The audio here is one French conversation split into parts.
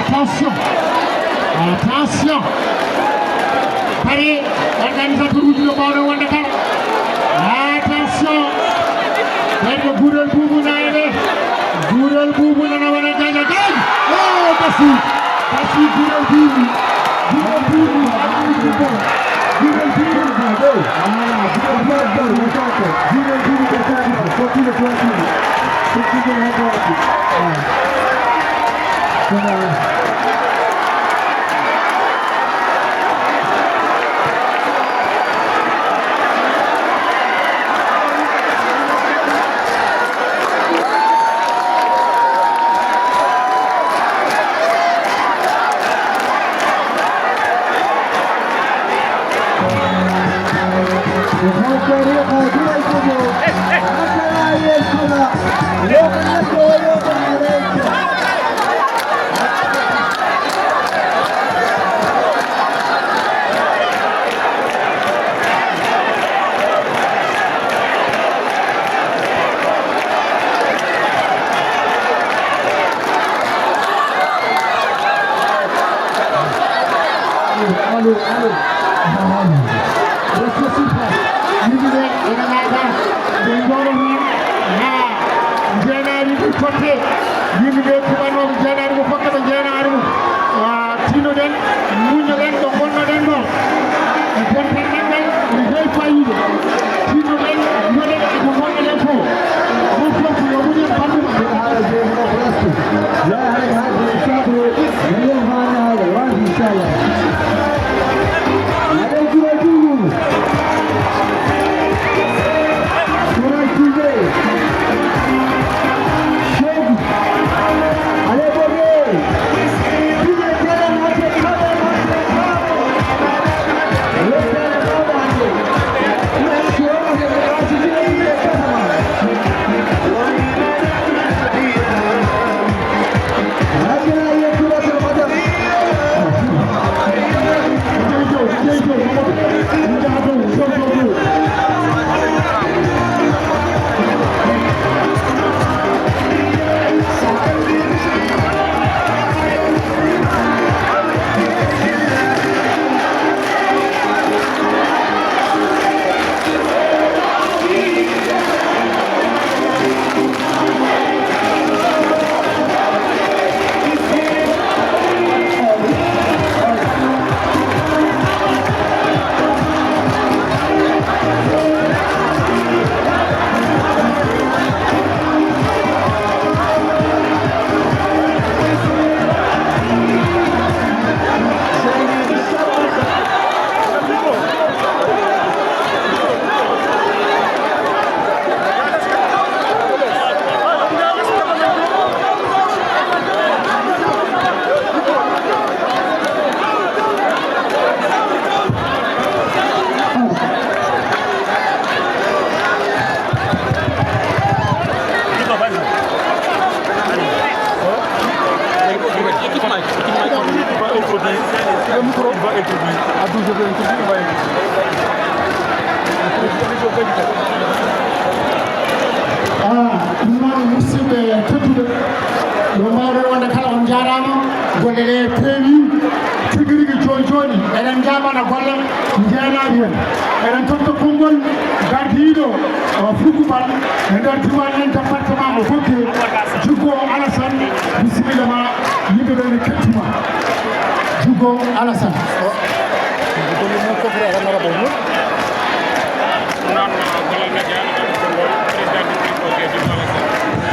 Attention. Attention. Allez, organisateur du Bawol Wonderkal. Attention. Dari Gurel Bubu naene. Gurel Bubu nana wana jaja gaj. Oh, kasi. Kasi Gurel Bubu. Gurel Bubu. Gurel Bubu. Gurel Bubu berkata, continue to continue. Continue to continue.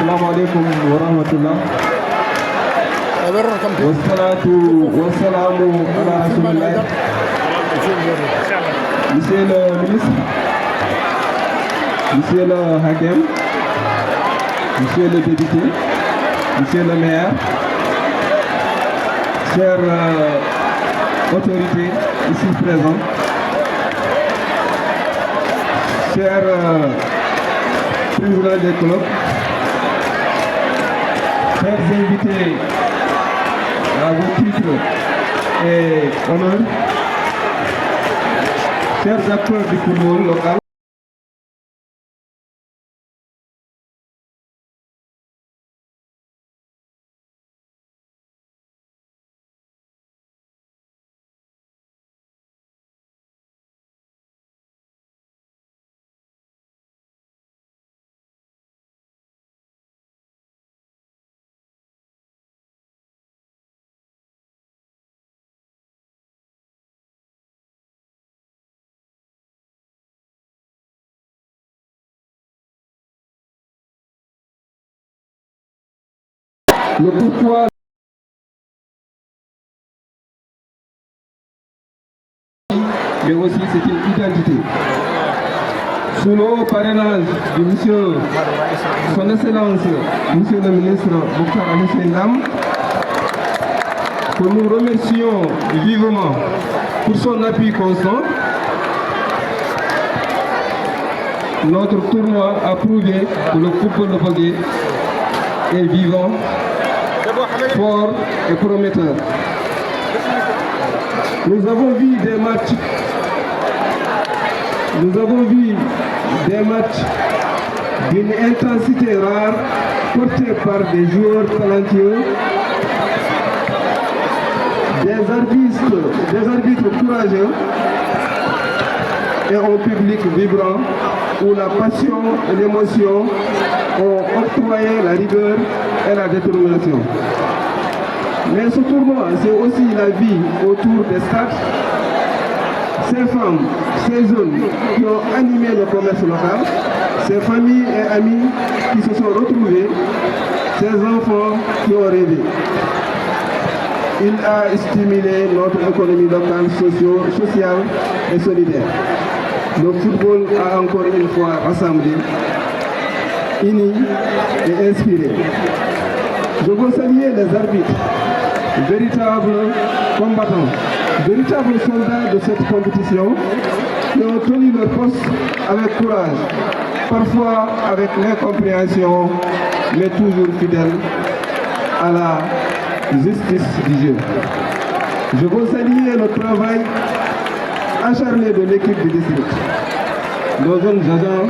Assalamualaikum warahmatullah. Wassalatu wassalamu ala rasulillah. Monsieur le ministre, Monsieur le Hakim, Monsieur le député, Monsieur le maire, chères autorités ici présentes, chers présidents des clubs, chers invités à vos titres et honneurs, chers acteurs du football local, le pourquoi, mais aussi c'est une identité. Sous le parrainage de monsieur, son Excellence, monsieur le ministre Mokhtar Ali Ndam, que nous remercions vivement pour son appui constant, notre tournoi a prouvé que le football de Bogué est vivant, fort et prometteur. Nous avons vu des matchs d'une intensité rare portés par des joueurs talentueux, des arbitres courageux et un public vibrant où la passion et l'émotion ont octroyé la rigueur et la détermination. Mais ce tournoi, c'est aussi la vie autour des stades, ces femmes, ces zones qui ont animé le commerce local, ces familles et amis qui se sont retrouvés, ces enfants qui ont rêvé. Il a stimulé notre économie locale, sociale et solidaire. Le football a encore une fois rassemblé, uni et inspiré. Je veux saluer les arbitres, véritables combattants, véritables soldats de cette compétition qui ont tenu leur poste avec courage, parfois avec l'incompréhension, mais toujours fidèles à la justice du jeu. Je veux saluer le travail acharné de l'équipe du district. Nos jeunes agents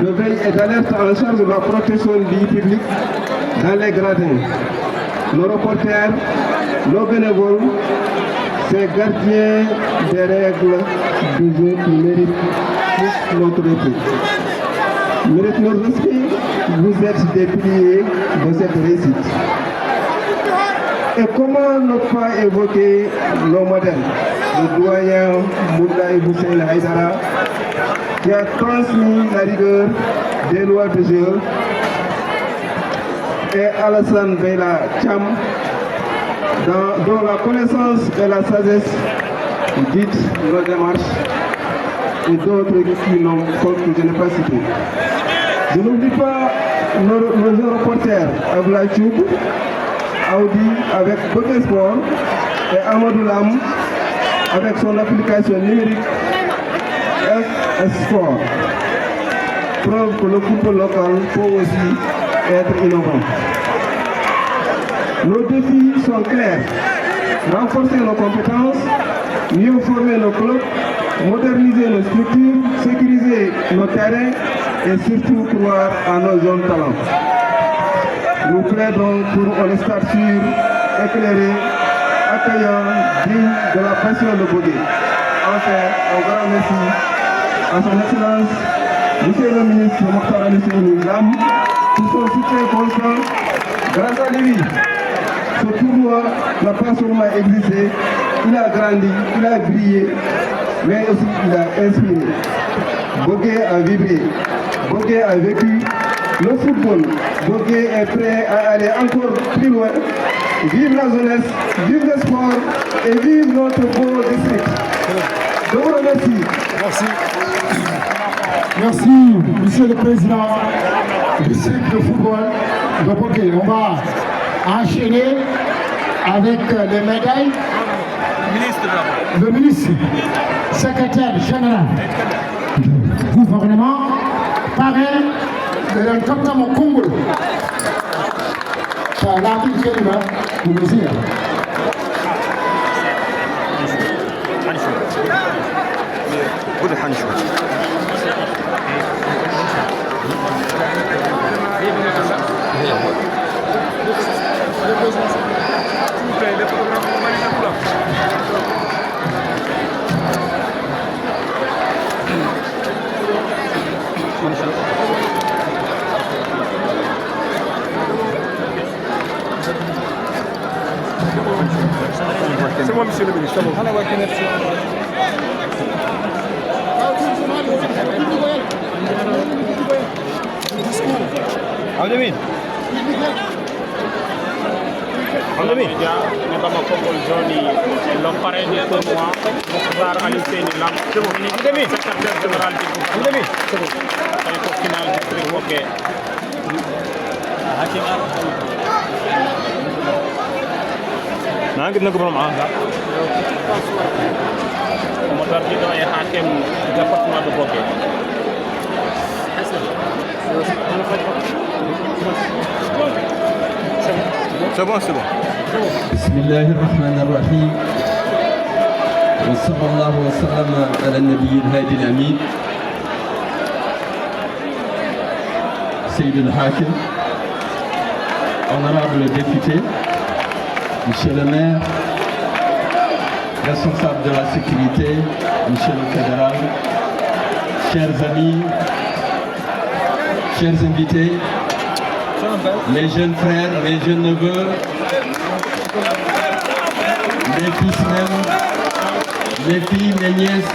de veille et d'alerte en charge de la protection du public dans les gradins. Nos reporters, nos bénévoles, ces gardiens des règles du jeu qui méritent toute notre équipe. Méritent notre respect, vous êtes des piliers de cette réussite. Et comment ne pas évoquer nos modèles, le doyen Moulaye Hussein Haïdara, qui a transmis la rigueur des lois de jeu, et Alassane Beyla Cham, dont la connaissance et la sagesse guident nos démarches, et d'autres qui n'ont que je n'ai pas cité. Je n'oublie pas nos reporters Abla Choub, Audi avec Bogué Sport et Amadou Lam avec son application numérique FS Sport. Preuve que le football local peut aussi être innovant. Nos défis sont clairs. Renforcer nos compétences, mieux former nos clubs, moderniser nos structures, sécuriser nos terrains et surtout croire à nos jeunes talents. Nous plaidons pour un stade sûr, éclairé, accueillant, digne de la passion de Bogué. Enfin, un grand merci à son Excellence, Monsieur le ministre Mokhtar Ali Ndam, pour son soutien constant. Grâce à lui, ce tournoi n'a pas seulement existé, il a grandi, il a brillé, mais aussi il a inspiré. Bogué a vibré, Bogué a vécu. Le football, Bogué est prêt à aller encore plus loin. Vive la jeunesse, vive le sport et vive notre beau district. Je vous remercie. Merci. Merci, Monsieur le Président du district de football de Bogué. On va enchaîner avec les médailles. Le ministre, secrétaire général du gouvernement, parrain de l'Encantamo Congo. Lakin Kelima, vous me dites. C'est moi, monsieur le ministre. C'est bon. Dia ne bama Kongol Joni l'homme parrain du tournoi Mokhtar Ali Seni Lam secrétaire général du gouvernement ay ko final district ok ما قد نقبل معاه Mokhtar di doy hakem département de Boké c'est bon بسم الله الرحمن الرحيم وصلى الله وسلم على النبي الهادي الأمين سيد الحاكم honorable député, monsieur le maire, responsable de la sécurité, monsieur le fédéral, chers amis, chers invités, mes jeunes frères, mes jeunes neveux, mes fils même, mes filles, mes nièces,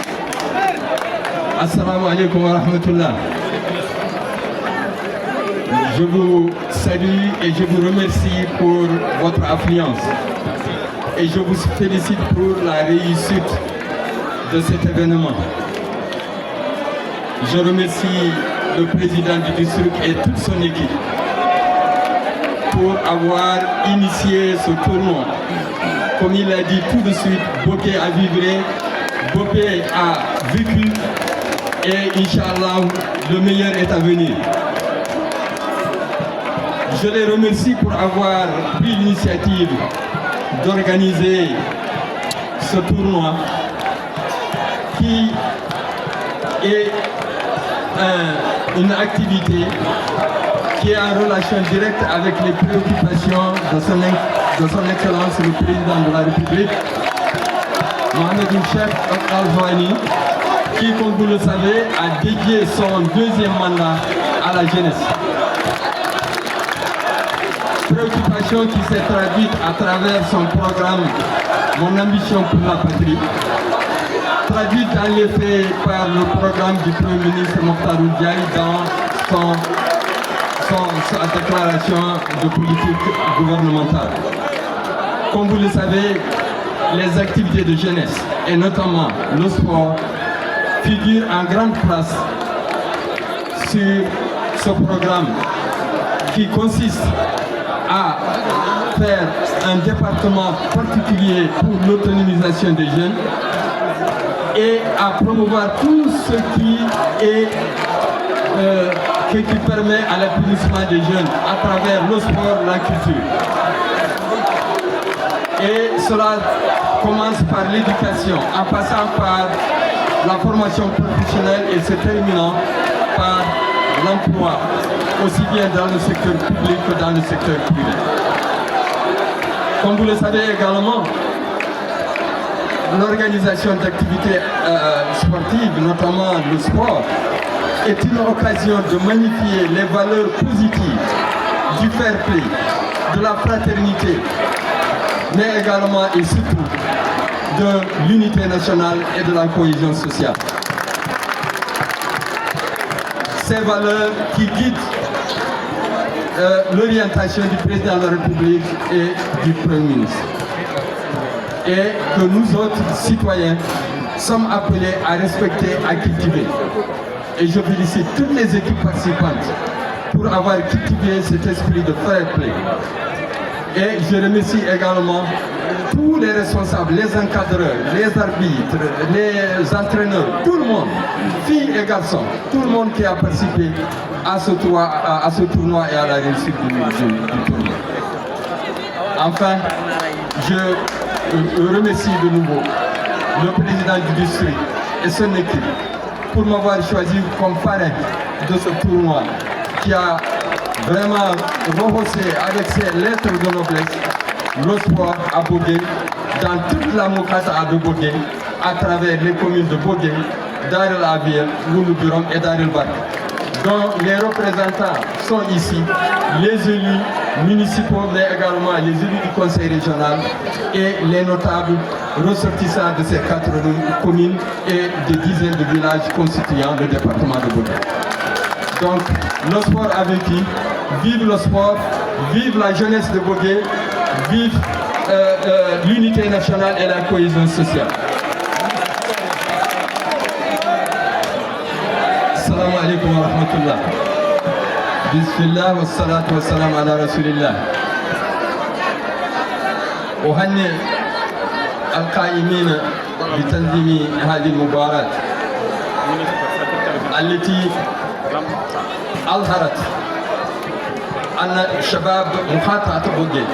assalamu alaikum wa rahmatullah. Je vous salue et je vous remercie pour votre affluence. Et je vous félicite pour la réussite de cet événement. Je remercie le président du district et toute son équipe pour avoir initié ce tournoi. Comme il l'a dit tout de suite, Boké a vibré, Boké a vécu et Inch'Allah, le meilleur est à venir. Je les remercie pour avoir pris l'initiative d'organiser ce tournoi qui est une activité qui est en relation directe avec les préoccupations de son Excellence le Président de la République, Mohamed Chef Al-Zouani, qui, comme vous le savez, a dédié son deuxième mandat à la jeunesse. Préoccupation qui s'est traduite à travers son programme Mon ambition pour la patrie, traduite dans les faits par le programme du Premier ministre Mokhtar Ould-Diaye dans sa déclaration de politique gouvernementale. Comme vous le savez, les activités de jeunesse et notamment le sport figurent en grande place sur ce programme qui consiste à faire un département particulier pour l'autonomisation des jeunes et à promouvoir tout ce qui permet à l'épanouissement des jeunes à travers le sport, la culture. Et cela commence par l'éducation, en passant par la formation professionnelle et se terminant par l'emploi, aussi bien dans le secteur public que dans le secteur privé. Comme vous le savez également, l'organisation d'activités sportives, notamment le sport, est une occasion de magnifier les valeurs positives du fair play, de la fraternité, mais également et surtout de l'unité nationale et de la cohésion sociale. Ces valeurs qui guident l'orientation du président de la République et du Premier ministre. Et que nous autres citoyens sommes appelés à respecter, à cultiver. Et je félicite toutes les équipes participantes pour avoir cultivé cet esprit de fair play. Et je remercie également tous les responsables, les encadreurs, les arbitres, les entraîneurs, tout le monde, filles et garçons, tout le monde qui a participé à ce tournoi et à la réussite du tournoi. Enfin, je remercie de nouveau le président du district et son équipe pour m'avoir choisi comme parrain de ce tournoi qui a vraiment rehaussé avec ses lettres de noblesse le sport à Bogué, dans toute la Mokata de Bogué, à travers les communes de Bogué, Dar el-Abir, Louloubirom et Dar el-Bak, dont les représentants sont ici, les élus municipaux, mais également les élus du conseil régional et les notables ressortissants de ces 4 communes et des dizaines de villages constituant le département de Bogué. Donc, le sport a vécu, vive le sport, vive la jeunesse de Bogué, vive l'unité nationale et la cohésion sociale. Assalamu alaikum wa rahmatullah. Bismillah wa salatu wa salam ala rasulillah. أهنئ القائمين بتنظيم هذه المباراة التي أظهرت أن الشباب مقاطعة بوجي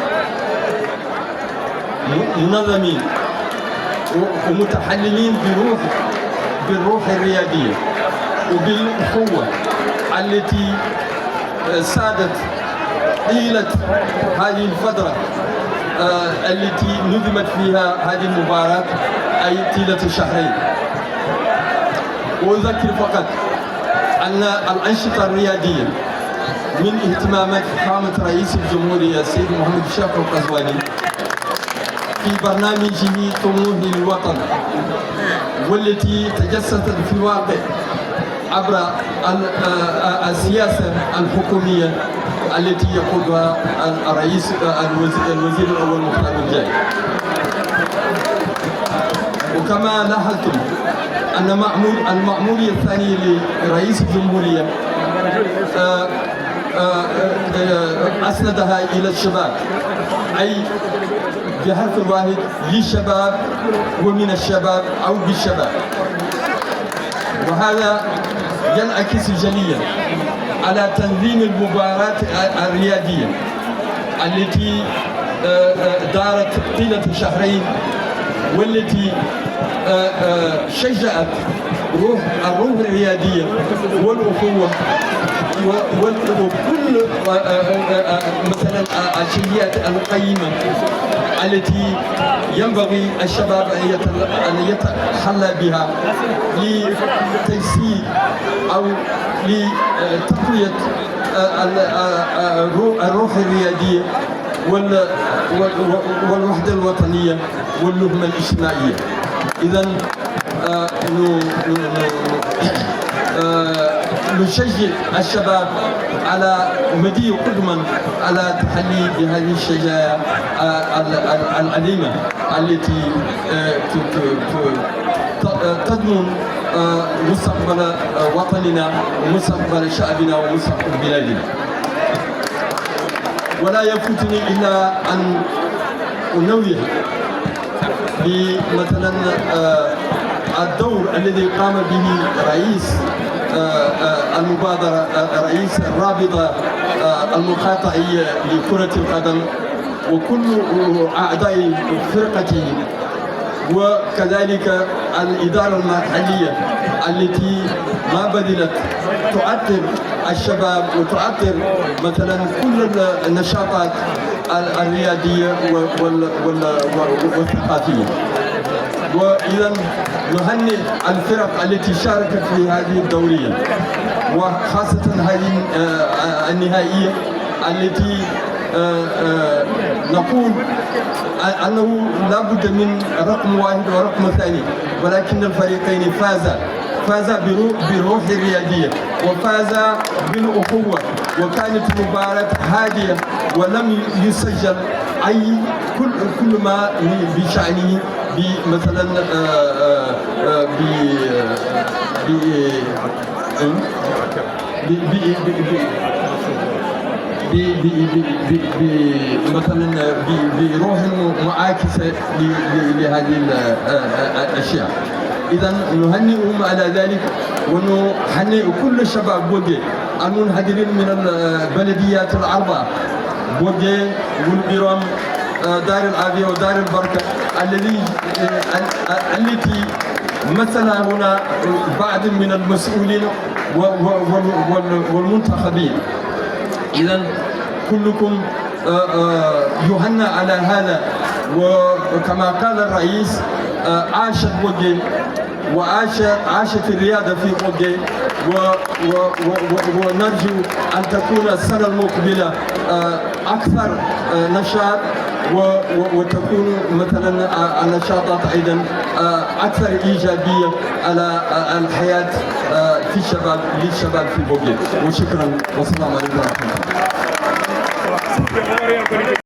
منظمين ومتحللين بالروح الرياضية وبالأخوة التي سادت طيلة هذه الفترة التي نظمت فيها هذه المباراة أي طيلة شهرين. وأذكر فقط أن الأنشطة الرياضية من اهتمامات فخامة رئيس الجمهورية السيد محمد الشافعي القزواني في برنامجه طموح الوطن، والتي تجسدت في الواقع عبر السياسة الحكومية التي يقودها الرئيس الوزير الأول مختار الجاي. وكما لاحظتم أن المأمورية الثانية لرئيس الجمهورية أسندها إلى الشباب، أي بحرف واحد للشباب ومن الشباب أو بالشباب. وهذا ينعكس جليا على تنظيم المباراة الرياضية التي دارت طيلة شهرين، والتي شجعت الروح الرياضية والأخوة وكل مثلا الشيئات القيمة التي ينبغي الشباب أن يتحلى بها لتجسيد أو لتقوية الروح الرياضية والوحدة الوطنية واللهمة الاجتماعية. إذا نشجع الشباب على مضي قدما على تحلي بهذه الشجاعة العظيمة التي تضمن مستقبل وطننا ومستقبل شعبنا ومستقبل بلادنا. ولا يفوتني إلا أن أنوه بمثلا الدور الذي قام به رئيس المبادرة، رئيس الرابطة المقاطعية لكرة القدم وكل أعضاء فرقته، وكذلك الإدارة المحلية التي ما بذلت تؤثر الشباب وتؤثر مثلا كل النشاطات الرياضية والثقافية. وإذا نهنئ الفرق التي شاركت في هذه الدورية، وخاصة هذه النهائية التي نقول أنه لا بد من رقم واحد ورقم ثاني، ولكن الفريقين فازا بروح الرياضية وفازا بالأخوة، وكانت مباراة هادئة ولم يسجل أي كل ما بشأنه مثلا مثلا بروح معاكسة لهذه الأشياء. إذا نهنئهم على ذلك، ونهنئ كل الشباب بوجي المنحدرين من البلديات الأربعة، بوجي والبيرام دار العافية ودار البركة التي مثلها هنا بعض من المسؤولين والمنتخبين. إذا كلكم يهنى على هذا. وكما قال الرئيس عاشت بوجي وعاشت الرياضة في بوجي، ونرجو أن تكون السنة المقبلة أكثر نشاط، وتكون مثلا النشاطات أيضا أكثر إيجابية على الحياة في الشباب للشباب في بوجي. وشكرا والسلام عليكم ورحمة الله.